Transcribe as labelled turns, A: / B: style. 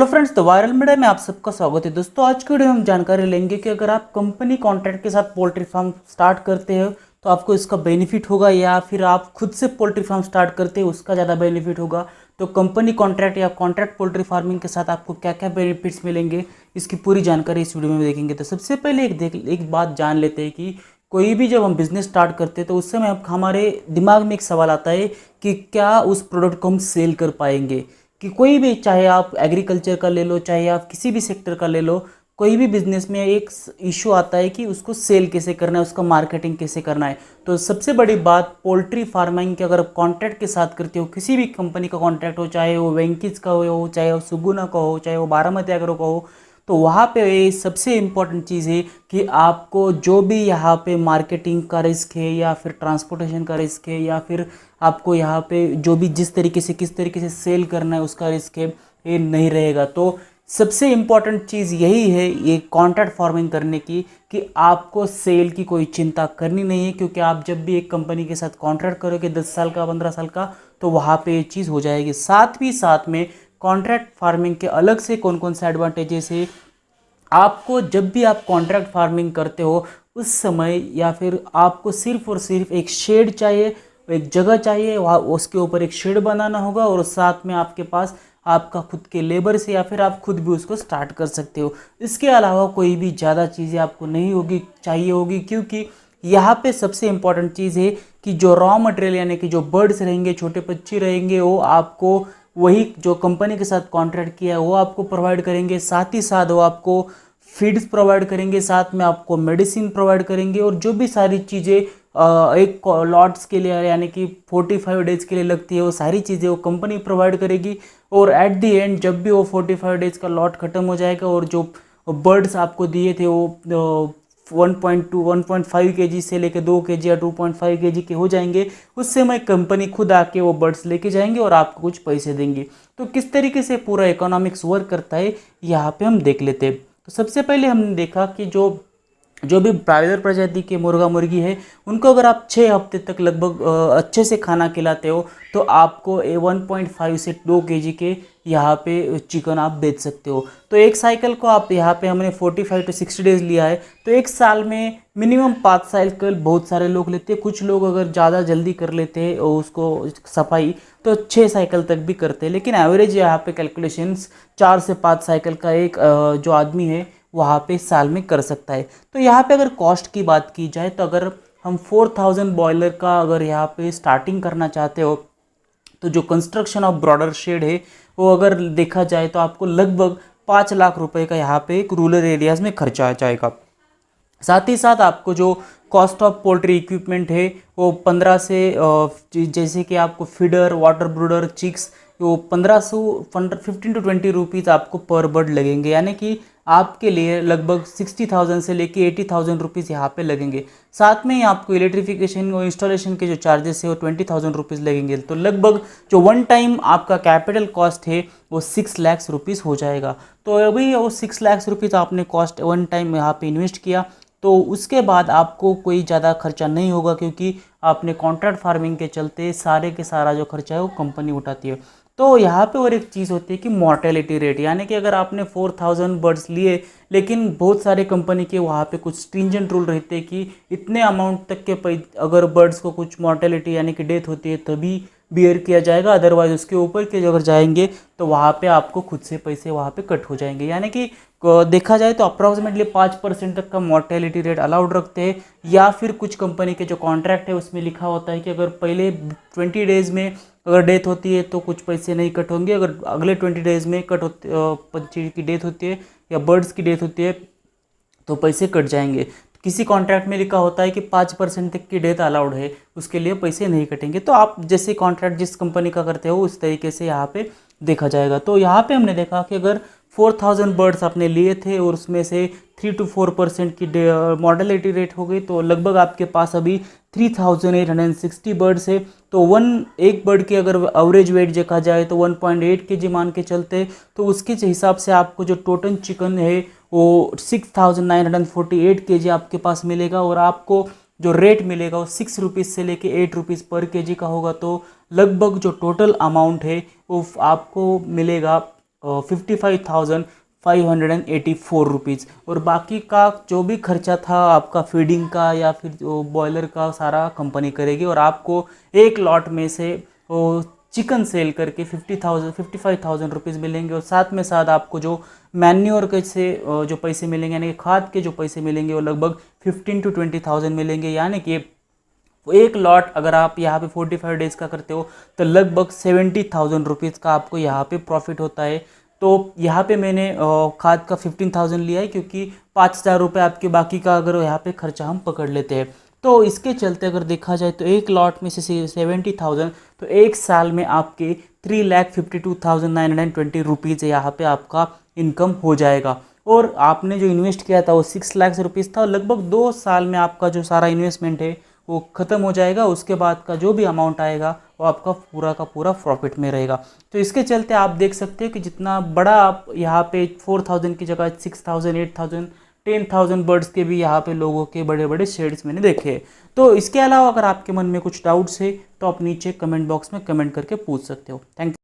A: Hello friends, तो viral media में आप सबका स्वागत है। दोस्तों, आज की वीडियो में हम जानकारी लेंगे कि अगर आप कंपनी कॉन्ट्रैक्ट के साथ पोल्ट्री फार्म स्टार्ट करते हो तो आपको इसका बेनिफिट होगा, या फिर आप खुद से पोल्ट्री फार्म स्टार्ट करते हो उसका ज़्यादा बेनिफिट होगा। तो कंपनी कॉन्ट्रैक्ट या कॉन्ट्रैक्ट पोल्ट्री फार्मिंग के साथ आपको क्या क्या बेनिफिट्स मिलेंगे, इसकी पूरी जानकारी इस वीडियो में देखेंगे। तो सबसे पहले एक बात जान लेते हैं कि कोई भी जब हम बिज़नेस स्टार्ट करते हैं तो उस समय हमारे दिमाग में एक सवाल आता है कि क्या उस प्रोडक्ट को हम सेल कर पाएंगे। कि कोई भी, चाहे आप एग्रीकल्चर का ले लो, चाहे आप किसी भी सेक्टर का ले लो, कोई भी बिजनेस में एक इशू आता है कि उसको सेल कैसे करना है, उसका मार्केटिंग कैसे करना है। तो सबसे बड़ी बात पोल्ट्री फार्मिंग के अगर कॉन्ट्रैक्ट के साथ करते हो, किसी भी कंपनी का कॉन्ट्रैक्ट हो, चाहे वो वेंकीज का हो, चाहे वो सुगुना का हो, चाहे वो बारामती एग्रो का हो, तो वहाँ पे सबसे इम्पॉर्टेंट चीज़ है कि आपको जो भी यहाँ पे मार्केटिंग का रिस्क है, या फिर ट्रांसपोर्टेशन का रिस्क है, या फिर आपको यहाँ पे जो भी जिस तरीके से किस तरीके से सेल करना है उसका रिस्क है, ये नहीं रहेगा। तो सबसे इम्पॉर्टेंट चीज़ यही है ये कॉन्ट्रैक्ट फार्मिंग करने की, कि आपको सेल की कोई चिंता करनी नहीं है। क्योंकि आप जब भी एक कंपनी के साथ कॉन्ट्रैक्ट करोगे 10 साल का, 15 साल का, तो वहाँ पे ये चीज़ हो जाएगी। साथ में कॉन्ट्रैक्ट फार्मिंग के अलग से कौन कौन से एडवांटेजेस है, आपको जब भी आप कॉन्ट्रैक्ट फार्मिंग करते हो उस समय, या फिर आपको सिर्फ और सिर्फ एक शेड चाहिए, एक जगह चाहिए, वहाँ उसके ऊपर एक शेड बनाना होगा, और साथ में आपके पास आपका खुद के लेबर से, या फिर आप खुद भी उसको स्टार्ट कर सकते हो। इसके अलावा कोई भी ज़्यादा चीज़ें आपको नहीं होगी चाहिए होगी, क्योंकि यहाँ पे सबसे इम्पॉर्टेंट चीज़ है कि जो रॉ मटेरियल यानी कि जो बर्ड्स रहेंगे, छोटे पक्षी रहेंगे, वो आपको वही जो कंपनी के साथ कॉन्ट्रैक्ट किया है वो आपको प्रोवाइड करेंगे। साथ ही साथ वो आपको फीड्स प्रोवाइड करेंगे, साथ में आपको मेडिसिन प्रोवाइड करेंगे, और जो भी सारी चीज़ें एक लॉट्स के लिए यानी कि 45 डेज़ के लिए लगती है, वो सारी चीज़ें वो कंपनी प्रोवाइड करेगी। और एट दी एंड जब भी वो 45 डेज़ का लॉट ख़त्म हो जाएगा और जो बर्ड्स आपको दिए थे वो 1.5 केजी से लेकर 2 केजी या 2.5 केजी के हो जाएंगे, उस समय कंपनी खुद आके वो बर्ड्स लेके जाएंगे और आपको कुछ पैसे देंगे। तो किस तरीके से पूरा इकोनॉमिक्स वर्क करता है यहाँ पे हम देख लेते हैं। तो सबसे पहले हमने देखा कि जो भी ब्रायलर प्रजाति के मुर्गा मुर्गी है, उनको अगर आप 6 हफ्ते तक लगभग अच्छे से खाना खिलाते हो तो आपको 1.5 से 2 केजी के यहाँ पे चिकन आप बेच सकते हो। तो एक साइकिल को आप यहाँ पे हमने 45 to 60 डेज़ लिया है, तो एक साल में मिनिमम 5 साइकिल बहुत सारे लोग लेते हैं। कुछ लोग अगर ज़्यादा जल्दी कर लेते हैं उसको सफाई, तो 6 साइकिल तक भी करते हैं। लेकिन एवरेज यहाँ पे कैलकुलेशंस 4 से 5 साइकिल का एक जो आदमी है वहाँ पे साल में कर सकता है। तो यहाँ पे अगर कॉस्ट की बात की जाए, तो अगर हम 4000 बॉयलर का अगर यहाँ पे स्टार्टिंग करना चाहते हो, तो जो कंस्ट्रक्शन ऑफ ब्रॉडर शेड है वो अगर देखा जाए तो आपको लगभग 5 लाख रुपए का यहाँ पे एक रूरल एरियाज़ में खर्चा आ जाएगा। साथ ही साथ आपको जो कॉस्ट ऑफ पोल्ट्री इक्विपमेंट है वो 15 से जैसे कि आपको फीडर, वाटर ब्रूडर, चिक्स, वो 15 to 20 रुपीज़ आपको पर बर्ड लगेंगे। यानी कि आपके लिए लगभग 60,000 से लेके 80,000 रुपीज़ यहाँ पे लगेंगे। साथ में ही आपको इलेक्ट्रिफिकेशन और इंस्टॉलेशन के जो चार्जेस है वो 20,000 रुपीज़ लगेंगे। तो लगभग जो वन टाइम आपका कैपिटल कॉस्ट है वो 6 लाख रुपीज़ हो जाएगा। तो अभी वो 6 लाख रुपीज़ आपने कॉस्ट वन टाइम यहाँ पे इन्वेस्ट किया, तो उसके बाद आपको कोई ज़्यादा खर्चा नहीं होगा, क्योंकि आपने कॉन्ट्रैक्ट फार्मिंग के चलते सारे के सारा जो खर्चा है वो कंपनी उठाती है। तो यहाँ पे और एक चीज़ होती है कि मॉर्टेलिटी रेट, यानी कि अगर आपने 4000 बर्ड्स लिए, लेकिन बहुत सारे कंपनी के वहाँ पे कुछ स्ट्रिंजेंट रूल रहते हैं कि इतने अमाउंट तक के अगर बर्ड्स को कुछ मॉर्टेलिटी यानी कि डेथ होती है तभी बियर किया जाएगा, अदरवाइज उसके ऊपर के अगर जाएंगे तो वहाँ पे आपको खुद से पैसे वहाँ पे कट हो जाएंगे। यानी कि देखा जाए तो अप्रॉक्सीमेटली 5% तक का मॉर्टेलिटी रेट अलाउड रखते हैं। या फिर कुछ कंपनी के जो कॉन्ट्रैक्ट है उसमें लिखा होता है कि अगर पहले 20 डेज़ में अगर डेथ होती है तो कुछ पैसे नहीं कट होंगे, अगर अगले 20 डेज़ में पंछी की डेथ होती है या बर्ड्स की डेथ होती है तो पैसे कट जाएंगे। किसी कॉन्ट्रैक्ट में लिखा होता है कि 5% तक की डेथ अलाउड है, उसके लिए पैसे नहीं कटेंगे। तो आप जैसे कॉन्ट्रैक्ट जिस कंपनी का करते हो उस तरीके से यहाँ पे देखा जाएगा। तो यहाँ पे हमने देखा कि अगर 4000 बर्ड्स आपने लिए थे और उसमें से 3 to 4% की मॉर्टेलिटी रेट हो गई, तो लगभग आपके पास अभी 3860 बर्ड्स है। तो एक बर्ड की अगर एवरेज वेट देखा जाए तो 1.8 केजी मान के चलते, तो उसके हिसाब से आपको जो टोटल चिकन है वो 6948 केजी आपके पास मिलेगा, और आपको जो रेट मिलेगा वो 6 रुपीज़ से लेके 8 रुपीज़ पर केजी का होगा। तो लगभग जो टोटल अमाउंट है वो आपको मिलेगा ₹55,584। और बाकी का जो भी खर्चा था आपका फीडिंग का या फिर जो बॉयलर का, सारा कंपनी करेगी। और आपको एक लॉट में से वो चिकन सेल करके 55,000 रुपीज़ मिलेंगे। और साथ में साथ आपको जो मैन्योर के से जो पैसे मिलेंगे, यानी कि खाद के जो पैसे मिलेंगे, वो लगभग 15 to 20,000 मिलेंगे। यानी कि एक लॉट अगर आप यहाँ पे 45 डेज़ का करते हो तो लगभग 70,000 रुपीज़ का आपको यहाँ पे प्रॉफिट होता है। तो यहाँ पे मैंने खाद का 15,000 लिया है, क्योंकि 5,000 रुपये आपके बाकी का अगर यहाँ पे खर्चा हम पकड़ लेते हैं। तो इसके चलते अगर देखा जाए तो एक लॉट में से 70,000, तो एक साल में आपके 3,52,920 रुपीज़ यहाँ पे आपका इनकम हो जाएगा। और आपने जो इन्वेस्ट किया था वो 6 लाख रुपीज़ था। और लगभग 2 साल में आपका जो सारा इन्वेस्टमेंट है वो ख़त्म हो जाएगा। उसके बाद का जो भी अमाउंट आएगा वो आपका पूरा का पूरा प्रॉफिट में रहेगा। तो इसके चलते आप देख सकते हो कि जितना बड़ा आप यहाँ पे 4,000 की जगह 6,000, 8,000, 10,000 बर्ड्स के भी यहाँ पे लोगों के बड़े बड़े शेड्स मैंने देखे हैं। तो इसके अलावा अगर आपके मन में कुछ डाउट्स है तो आप नीचे कमेंट बॉक्स में कमेंट करके पूछ सकते हो। Thank you.